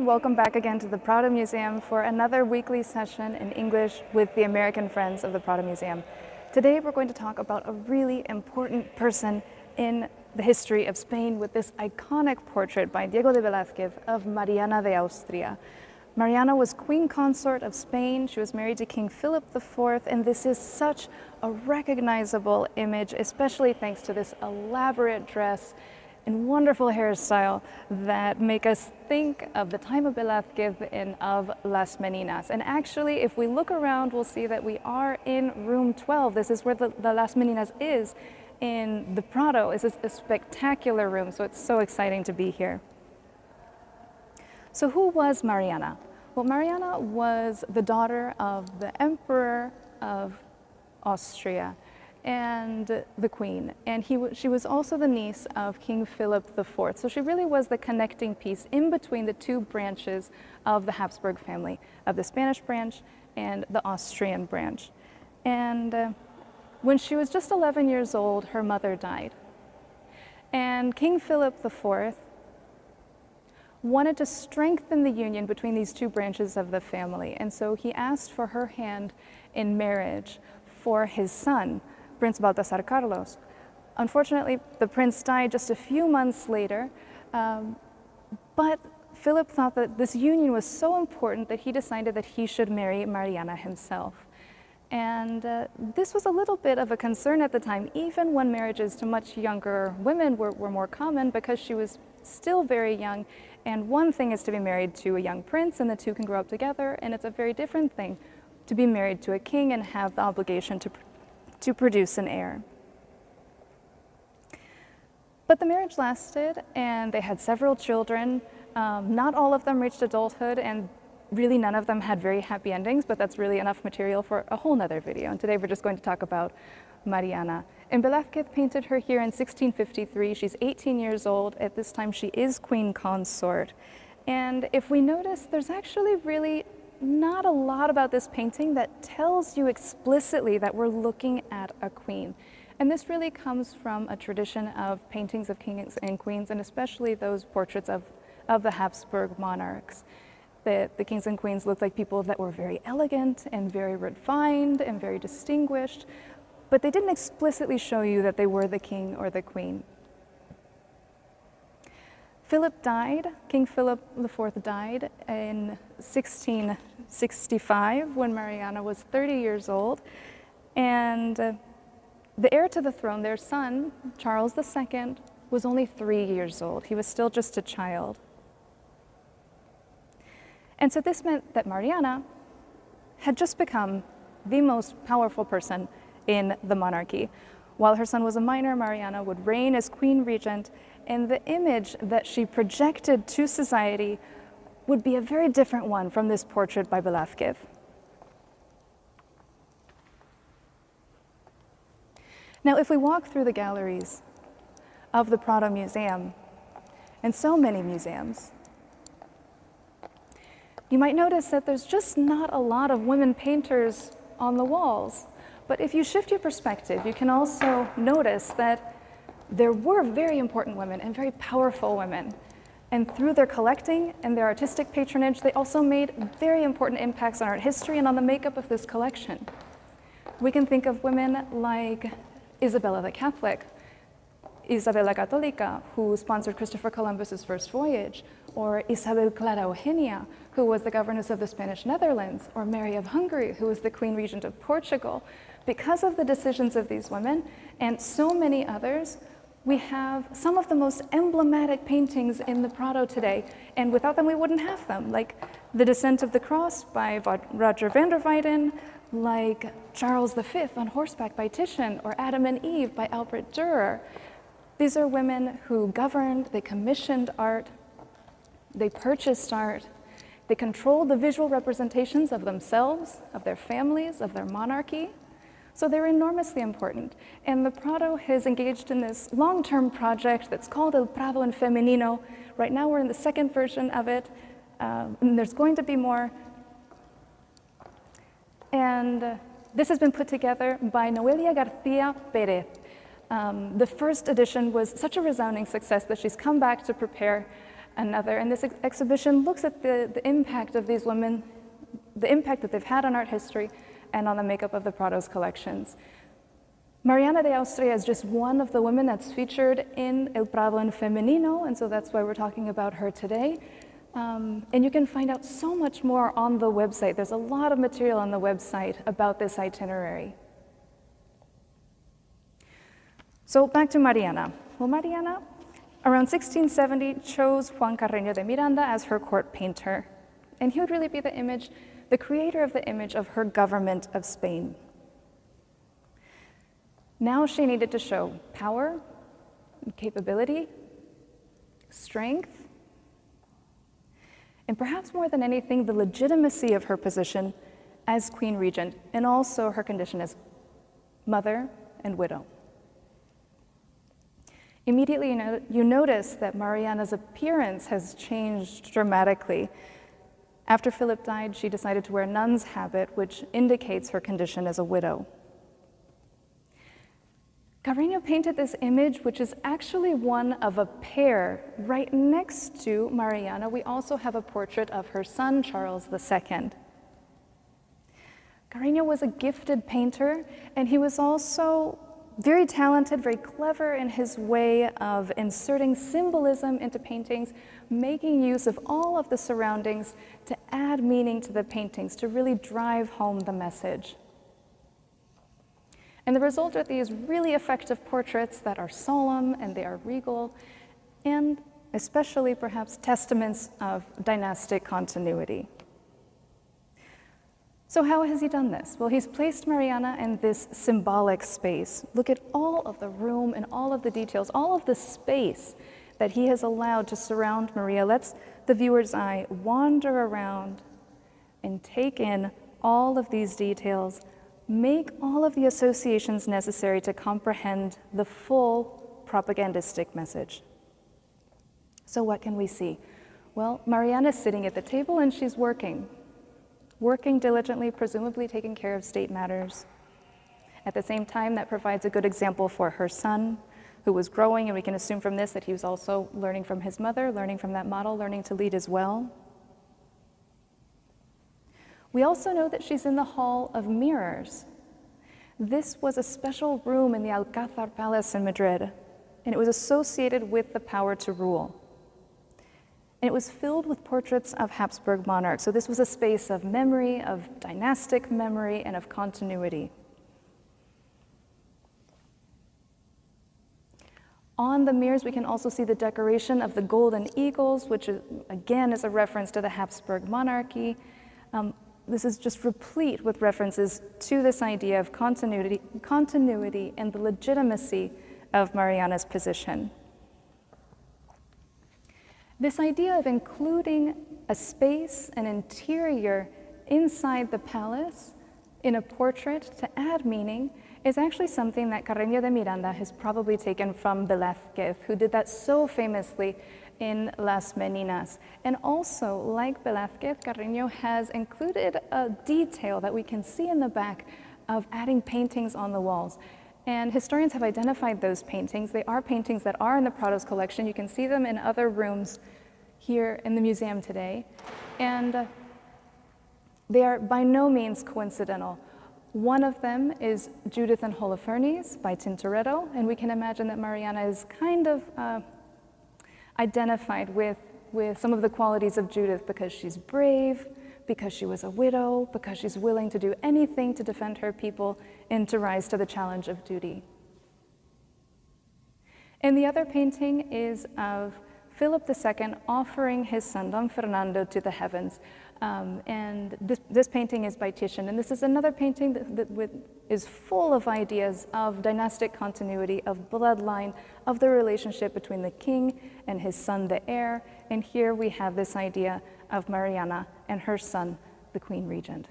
Welcome back again to the Prado Museum for another weekly session in English with the American Friends of the Prado Museum. Today we're going to talk about a really important person in the history of Spain with this iconic portrait by Diego de Velázquez of Mariana de Austria. Mariana was queen consort of Spain. She was married to King Philip IV, and this is such a recognizable image, especially thanks to this elaborate dress and wonderful hairstyle that make us think of the time of Velázquez and of Las Meninas. And actually, if we look around, we'll see that we are in room 12. This is where the Las Meninas is in the Prado. This is a spectacular room, so it's so exciting to be here. So who was Mariana? Well, Mariana was the daughter of the Emperor of Austria and the Queen, and she was also the niece of King Philip IV. So she really was the connecting piece in between the two branches of the Habsburg family, of the Spanish branch and the Austrian branch. And when she was just 11 years old, her mother died. And King Philip IV wanted to strengthen the union between these two branches of the family, and so he asked for her hand in marriage for his son, Prince Baltasar Carlos. Unfortunately, the prince died just a few months later, but Philip thought that this union was so important that he decided that he should marry Mariana himself. And this was a little bit of a concern at the time, even when marriages to much younger women were more common, because she was still very young. And one thing is to be married to a young prince and the two can grow up together, and it's a very different thing to be married to a king and have the obligation to produce an heir. But the marriage lasted, and they had several children. Not all of them reached adulthood, and really none of them had very happy endings, but that's really enough material for a whole nother video. And today we're just going to talk about Mariana. And Velázquez painted her here in 1653. She's 18 years old. At this time, she is queen consort. And if we notice, there's actually really not a lot about this painting that tells you explicitly that we're looking at a queen. And this really comes from a tradition of paintings of kings and queens, and especially those portraits of the Habsburg monarchs. The kings and queens looked like people that were very elegant and very refined and very distinguished, but they didn't explicitly show you that they were the king or the queen. Philip died, King Philip IV died in 1665 when Mariana was 30 years old, and the heir to the throne, their son, Charles II, was only 3 years old. He was still just a child. And so this meant that Mariana had just become the most powerful person in the monarchy. While her son was a minor, Mariana would reign as queen regent, and the image that she projected to society would be a very different one from this portrait by Velázquez. Now, if we walk through the galleries of the Prado Museum, and so many museums, you might notice that there's just not a lot of women painters on the walls. But if you shift your perspective, you can also notice that there were very important women and very powerful women. And through their collecting and their artistic patronage, they also made very important impacts on art history and on the makeup of this collection. We can think of women like Isabella the Catholic, Isabella Católica, who sponsored Christopher Columbus's first voyage, or Isabel Clara Eugenia, who was the governess of the Spanish Netherlands, or Mary of Hungary, who was the Queen Regent of Portugal. Because of the decisions of these women and so many others, we have some of the most emblematic paintings in the Prado today, and without them we wouldn't have them, like The Descent of the Cross by Roger van der Weyden, like Charles V on horseback by Titian, or Adam and Eve by Albert Dürer. These are women who governed, they commissioned art, they purchased art, they controlled the visual representations of themselves, of their families, of their monarchy. So they're enormously important. And the Prado has engaged in this long-term project that's called El Prado en Femenino. Right now we're in the second version of it, and there's going to be more. And this has been put together by Noelia García Pérez. The first edition was such a resounding success that she's come back to prepare another. And this exhibition looks at the impact of these women, the impact that they've had on art history and on the makeup of the Prado's collections. Mariana de Austria is just one of the women that's featured in El Prado en Femenino, and so that's why we're talking about her today. And you can find out so much more on the website. There's a lot of material on the website about this itinerary. So back to Mariana. Well, Mariana, around 1670, chose Juan Carreño de Miranda as her court painter. And he would really be the creator of the image of her government of Spain. Now she needed to show power, capability, strength, and perhaps more than anything, the legitimacy of her position as Queen Regent, and also her condition as mother and widow. Immediately, you notice that Mariana's appearance has changed dramatically. After Philip died, she decided to wear a nun's habit, which indicates her condition as a widow. Carreño painted this image, which is actually one of a pair. Right next to Mariana, we also have a portrait of her son, Charles II. Carreño was a gifted painter, and he was also very talented, very clever in his way of inserting symbolism into paintings, making use of all of the surroundings to add meaning to the paintings, to really drive home the message. And the result are these really effective portraits that are solemn and they are regal, and especially perhaps testaments of dynastic continuity. So how has he done this? Well, he's placed Mariana in this symbolic space. Look at all of the room and all of the details, all of the space that he has allowed to surround Maria. Lets the viewer's eye wander around and take in all of these details, make all of the associations necessary to comprehend the full propagandistic message. So what can we see? Well, Mariana's sitting at the table and she's working diligently, presumably taking care of state matters. At the same time, that provides a good example for her son, who was growing, and we can assume from this that he was also learning from his mother, learning from that model, learning to lead as well. We also know that she's in the Hall of Mirrors. This was a special room in the Alcázar Palace in Madrid, and it was associated with the power to rule. And it was filled with portraits of Habsburg monarchs. So this was a space of memory, of dynastic memory, and of continuity. On the mirrors, we can also see the decoration of the golden eagles, which again is a reference to the Habsburg monarchy. This is just replete with references to this idea of continuity and the legitimacy of Mariana's position. This idea of including a space, an interior inside the palace in a portrait to add meaning is actually something that Carreño de Miranda has probably taken from Velázquez, who did that so famously in Las Meninas. And also, like Velázquez, Carreño has included a detail that we can see in the back of adding paintings on the walls. And historians have identified those paintings. They are paintings that are in the Prado's collection. You can see them in other rooms here in the museum today. And they are by no means coincidental. One of them is Judith and Holofernes by Tintoretto, and we can imagine that Mariana is kind of identified with some of the qualities of Judith because she's brave, because she was a widow, because she's willing to do anything to defend her people and to rise to the challenge of duty. And the other painting is of Philip II offering his son Don Fernando to the heavens. And this painting is by Titian, and this is another painting that is full of ideas of dynastic continuity, of bloodline, of the relationship between the king and his son, the heir. And here we have this idea of Mariana and her son, the Queen Regent.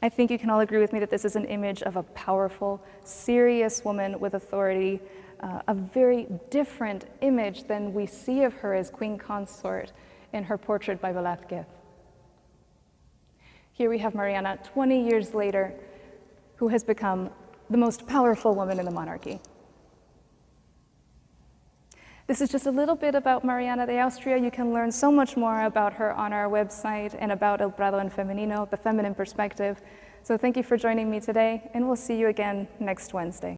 I think you can all agree with me that this is an image of a powerful, serious woman with authority, a very different image than we see of her as queen consort in her portrait by Velázquez. Here we have Mariana 20 years later, who has become the most powerful woman in the monarchy. This is just a little bit about Mariana de Austria. You can learn so much more about her on our website and about El Prado en Femenino, the feminine perspective. So thank you for joining me today, and we'll see you again next Wednesday.